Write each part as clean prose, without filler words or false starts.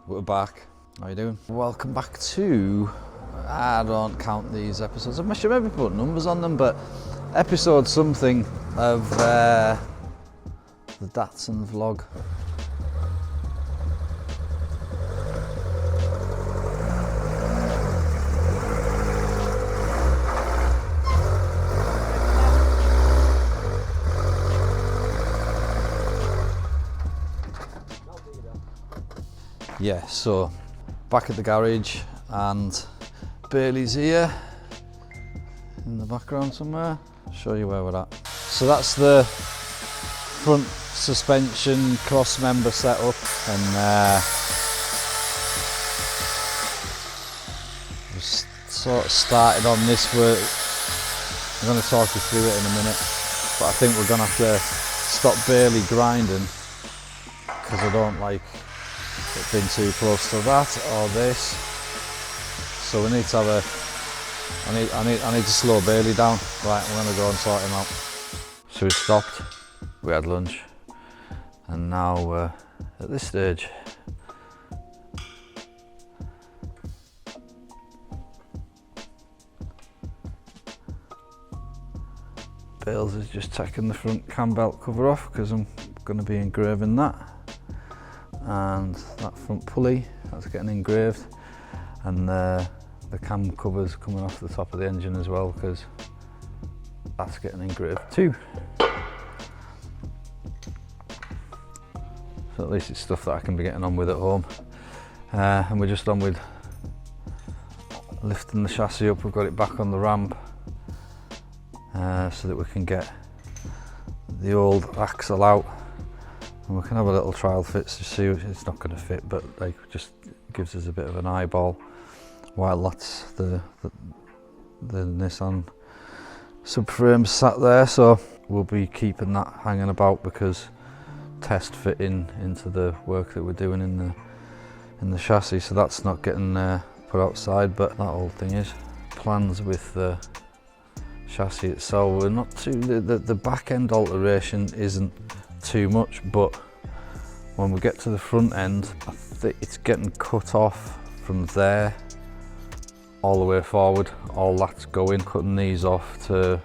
We're back. How you doing? Welcome back to, I don't count these episodes. I should maybe put numbers on them, but episode something of the Datsun vlog. Yeah, so back at the garage and Bailey's here in the background somewhere. I'll show you where we're at. So that's the front suspension cross member setup, and just sort of started on this work. I'm going to talk you through it in a minute, but I think we're going to have to stop Bailey grinding because I don't like it being too close to that or this. So we need to have I need to slow Bailey down. Right, I'm going to go and sort him out. So we stopped, we had lunch, and now we're at this stage. Bales is just taking the front cam belt cover off because I'm going to be engraving that. And that front pulley, that's getting engraved, and the cam cover's coming off the top of the engine as well because that's getting engraved too. So at least it's stuff that I can be getting on with at home. And we're just on with lifting the chassis up. We've got it back on the ramp so that we can get the old axle out. And we can have a little trial fit to see if it's not going to fit, but like just gives us a bit of an eyeball while that's the Nissan subframe sat there. So we'll be keeping that hanging about because test fitting into the work that we're doing in the chassis, so that's not getting put outside. But that old thing is plans with the chassis itself. We're not too the back end alteration isn't too much, but when we get to the front end, I think it's getting cut off from there all the way forward. All that's going, cutting these off to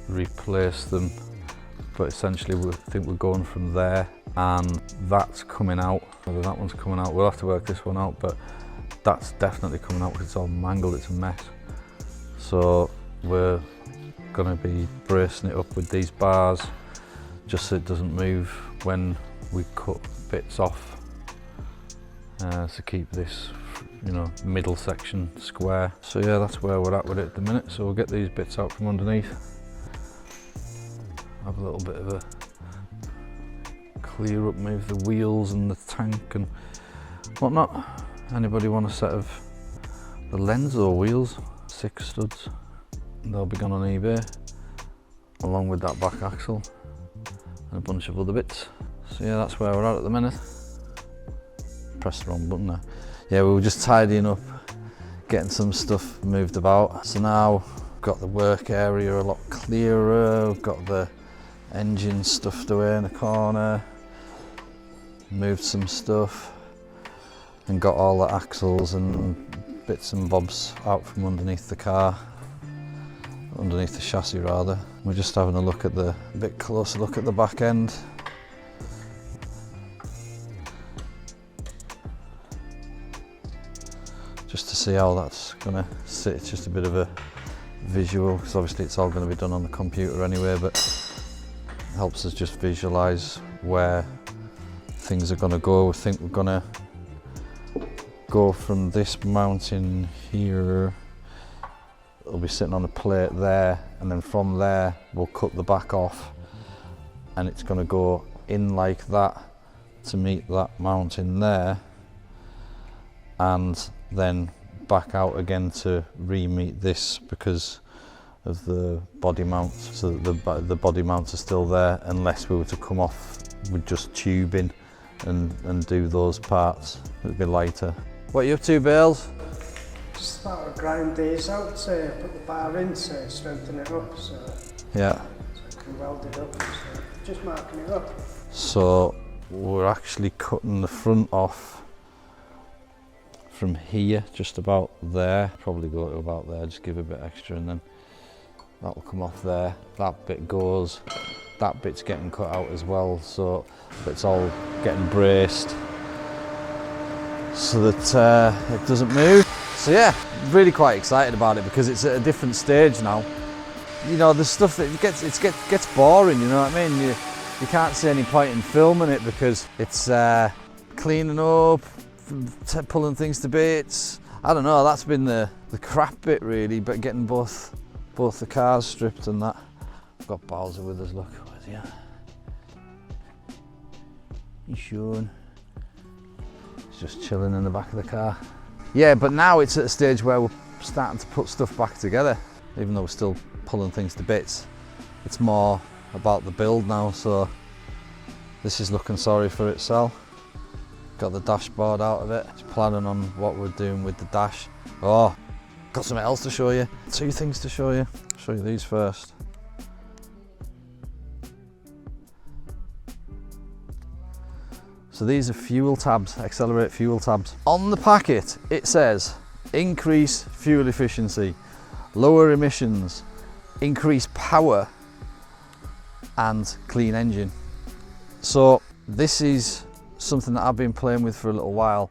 replace them, but essentially we think we're going from there, and that's coming out. Whether that one's coming out, we'll have to work this one out, but that's definitely coming out because it's all mangled, it's a mess. So we're going to be bracing it up with these bars just so it doesn't move when we cut bits off, to keep this, middle section square. So yeah, that's where we're at with it at the minute. So we'll get these bits out from underneath, have a little bit of a clear up, move the wheels and the tank and whatnot. Anybody want a set of the Lenzo wheels, 6 studs, they'll be gone on eBay along with that back axle and a bunch of other bits. So yeah, that's where we're at the minute. Press the wrong button there. Yeah, we were just tidying up, getting some stuff moved about. So now we've got the work area a lot clearer. We've got the engine stuffed away in the corner, moved some stuff, and got all the axles and bits and bobs out from underneath the car, underneath the chassis rather. We're just having a bit closer look at the back end. Just to see how that's going to sit. It's just a bit of a visual because obviously it's all going to be done on the computer anyway, but it helps us just visualise where things are going to go. We think we're going to go from this mounting here. It'll be sitting on a plate there, and then from there we'll cut the back off, and it's going to go in like that to meet that mounting there, and then back out again to re-meet this because of the body mount, so that the body mounts are still there unless we were to come off with just tubing and do those parts. It would be lighter. What are you up to, Bales? Just about to grind these out, put the bar in to strengthen it up, so yeah, so I can weld it up, so just marking it up. So we're actually cutting the front off from here, just about there. Probably go to about there, just give a bit extra, and then that will come off there. That bit goes, that bit's getting cut out as well, so it's all getting braced so that it doesn't move. So yeah, really quite excited about it because it's at a different stage now. You know, the stuff that gets boring, you know what I mean? You can't see any point in filming it because it's cleaning up, pulling things to bits. I don't know, that's been the crap bit really, but getting both the cars stripped and that. I've got Bowser with us, look, where's he at? He's Sean. He's just chilling in the back of the car. Yeah, but now it's at a stage where we're starting to put stuff back together, even though we're still pulling things to bits. It's more about the build now, so this is looking sorry for itself. Got the dashboard out of it. Just planning on what we're doing with the dash. Oh, got something else to show you. 2 things to show you. I'll show you these first. So these are fuel tabs, accelerate fuel tabs. On the packet, it says increase fuel efficiency, lower emissions, increase power, and clean engine. So this is something that I've been playing with for a little while.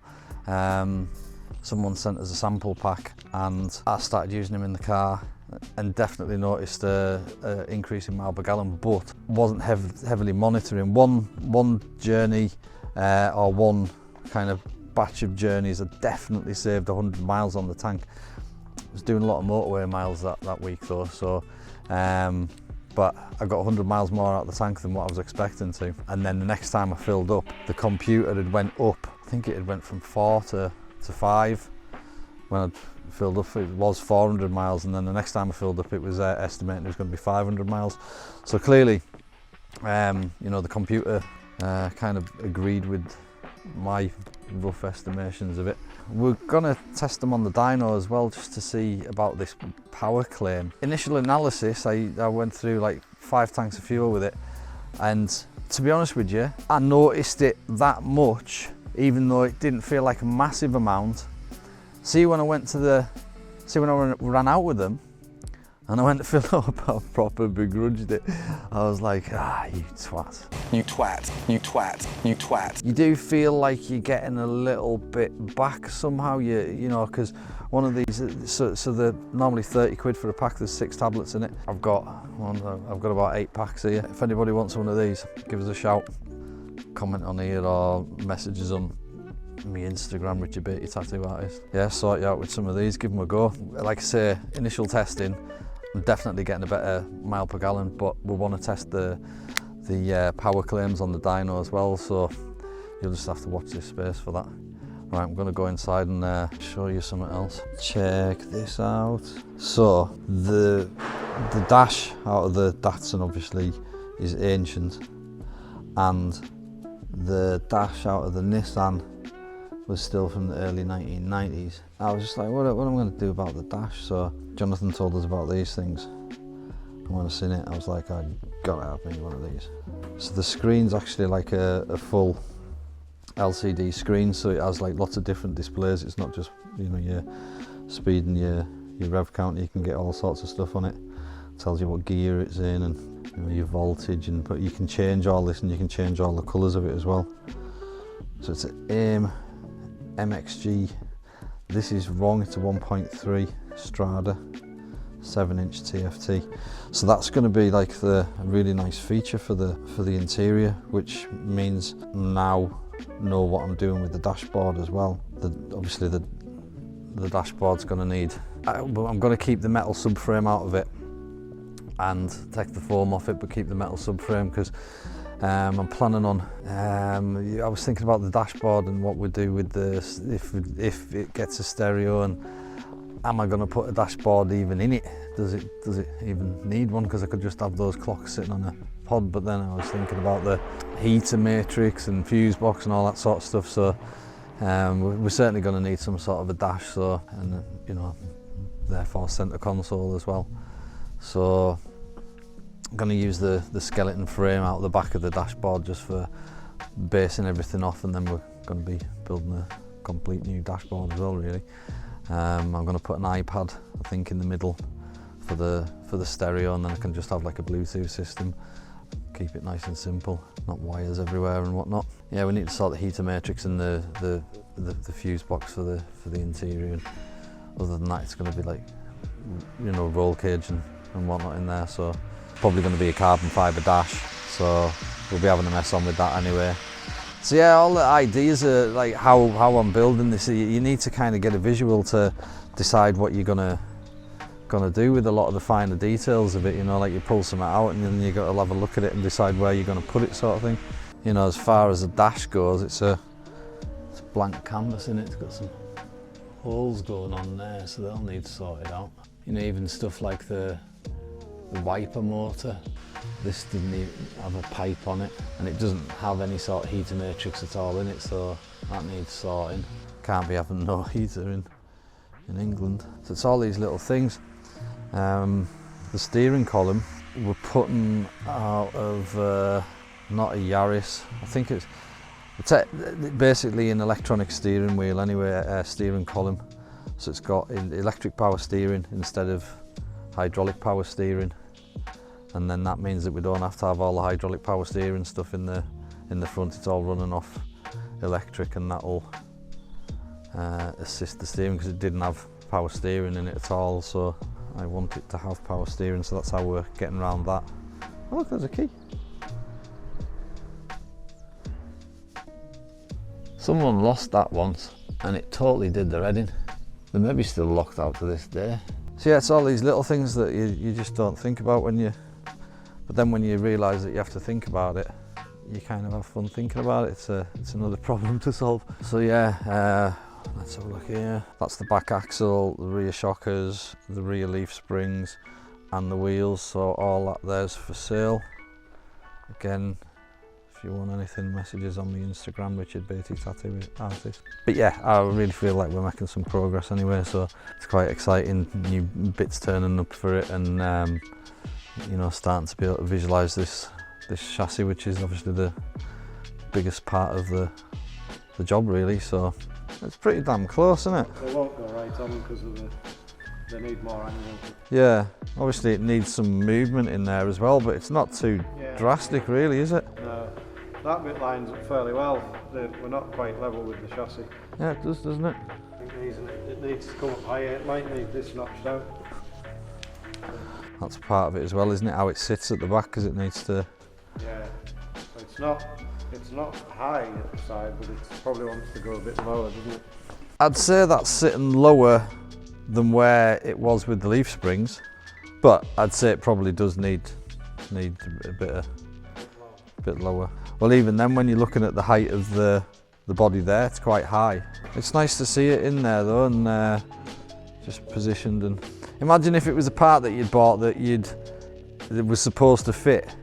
Someone sent us a sample pack and I started using them in the car and definitely noticed a increase in mile per gallon, but wasn't heavily monitoring. One journey or one kind of batch of journeys, I definitely saved 100 miles on the tank. I was doing a lot of motorway miles that week though, so but I got 100 miles more out of the tank than what I was expecting to. And then the next time I filled up, the computer had went up. I think it had went from 4 to 5. When I'd filled up, it was 400 miles, and then the next time I filled up, it was estimating it was going to be 500 miles. So clearly, you know, the computer kind of agreed with my rough estimations of it. We're gonna test them on the dyno as well, just to see about this power claim. Initial analysis, I went through like 5 tanks of fuel with it, and to be honest with you, I noticed it that much, even though it didn't feel like a massive amount. See, when I ran out with them, and I went to fill up, I proper begrudged it. I was like, you twat. You twat, you twat, you twat. You do feel like you're getting a little bit back somehow, you know, because one of these, so they're normally 30 quid for a pack, there's 6 tablets in it. I've got about 8 packs here. If anybody wants one of these, give us a shout. Comment on here or messages on my Instagram, Richard Beatty Tattoo Artist. Yeah, sort you out with some of these, give them a go. Like I say, initial testing, I'm definitely getting a better mile per gallon, but we want to test the power claims on the dyno as well, so you'll just have to watch this space for that. Right, I'm going to go inside and show you something else. Check this out. So the dash out of the Datsun obviously is ancient, and the dash out of the Nissan was still from the early 1990s. I was just like, what am I going to do about the dash? So Jonathan told us about these things, and when I seen it, I was like, I gotta have me one of these. So the screen's actually like a full LCD screen, so it has like lots of different displays. It's not just, you know, your speed and your rev counter. You can get all sorts of stuff on it. It tells you what gear it's in and, you know, your voltage, but you can change all this, and you can change all the colours of it as well. So it's an AIM MXG. This is wrong, it's a 1.3 Strada 7-inch TFT. So that's going to be like a really nice feature for the interior, which means now know what I'm doing with the dashboard as well. Obviously the dashboard's going to need, I'm going to keep the metal subframe out of it and take the foam off it, but keep the metal subframe, because I'm planning on, I was thinking about the dashboard and what we do with this, if it gets a stereo, and am I going to put a dashboard even in it? Does it even need one? Because I could just have those clocks sitting on a pod, but then I was thinking about the heater matrix and fuse box and all that sort of stuff, so we're certainly going to need some sort of a dash, so, and you know, therefore centre console as well. So I'm going to use the skeleton frame out the back of the dashboard just for basing everything off, and then we're going to be building complete new dashboard as well, really. I'm going to put an iPad, I think, in the middle for the stereo, and then I can just have like a Bluetooth system. Keep it nice and simple, not wires everywhere and whatnot. Yeah, we need to sort the heater matrix and the fuse box for the interior. And other than that, it's going to be like, you know, roll cage and whatnot in there. So probably going to be a carbon fibre dash. So we'll be having a mess on with that anyway. So yeah, all the ideas are like how I'm building this. You need to kind of get a visual to decide what you're gonna do with a lot of the finer details of it. You know, like you pull something out and then you got to have a look at it and decide where you're gonna put it, sort of thing. You know, as far as the dash goes, it's a blank canvas in it. It's got some holes going on there, so they'll need sorted out. You know, even stuff like the wiper motor. This didn't even have a pipe on it, and it doesn't have any sort of heater matrix at all in it, so that needs sorting. Can't be having no heater in England. So it's all these little things. The steering column we're putting out of not a Yaris. I think it's basically an electronic steering wheel anyway, a steering column. So it's got electric power steering instead of hydraulic power steering. And then that means that we don't have to have all the hydraulic power steering stuff in the front. It's all running off electric, and that'll assist the steering, because it didn't have power steering in it at all. So I want it to have power steering, so that's how we're getting around that. Oh look, there's a key. Someone lost that once and it totally did their head in. They may be still locked out to this day. So yeah, it's all these little things that you just don't think about but then when you realise that you have to think about it, you kind of have fun thinking about it. It's another problem to solve. So yeah, let's have a look here. That's the back axle, the rear shockers, the rear leaf springs and the wheels. So all that there's for sale. Again, if you want anything, messages on my Instagram, Richard Beatty Tattoo Artist. But yeah, I really feel like we're making some progress anyway, so it's quite exciting. New bits turning up for it, and you know, starting to be able to visualise this chassis, which is obviously the biggest part of the job, really. So it's pretty damn close, isn't it? They won't go right on because of they need more angle. Yeah, obviously it needs some movement in there as well, but it's not too drastic, really, is it? No, that bit lines up fairly well. We're not quite level with the chassis. Yeah, it does, doesn't it? I think it needs to come up higher. It might need this notched out. That's part of it as well, isn't it? How it sits at the back, because it needs to. Yeah, so it's not high at the side, but it probably wants to go a bit lower, doesn't it? I'd say that's sitting lower than where it was with the leaf springs, but I'd say it probably does need a bit lower. Well, even then, when you're looking at the height of the body there, it's quite high. It's nice to see it in there though, and just positioned. And imagine if it was a part that you'd bought that was supposed to fit.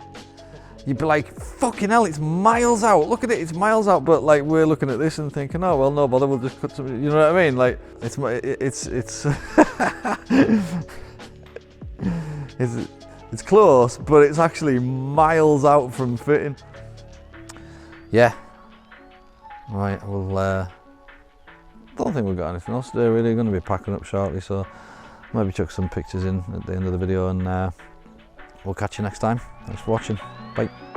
You'd be like, fucking hell, it's miles out. Look at it, it's miles out. But like, we're looking at this and thinking, oh well, no bother, we'll just cut some. You know what I mean? Like, it's close, but it's actually miles out from fitting. Yeah. Right. Well, don't think we've got anything else today. Really, going to be packing up shortly, so maybe chuck some pictures in at the end of the video, and we'll catch you next time. Thanks for watching. Bye.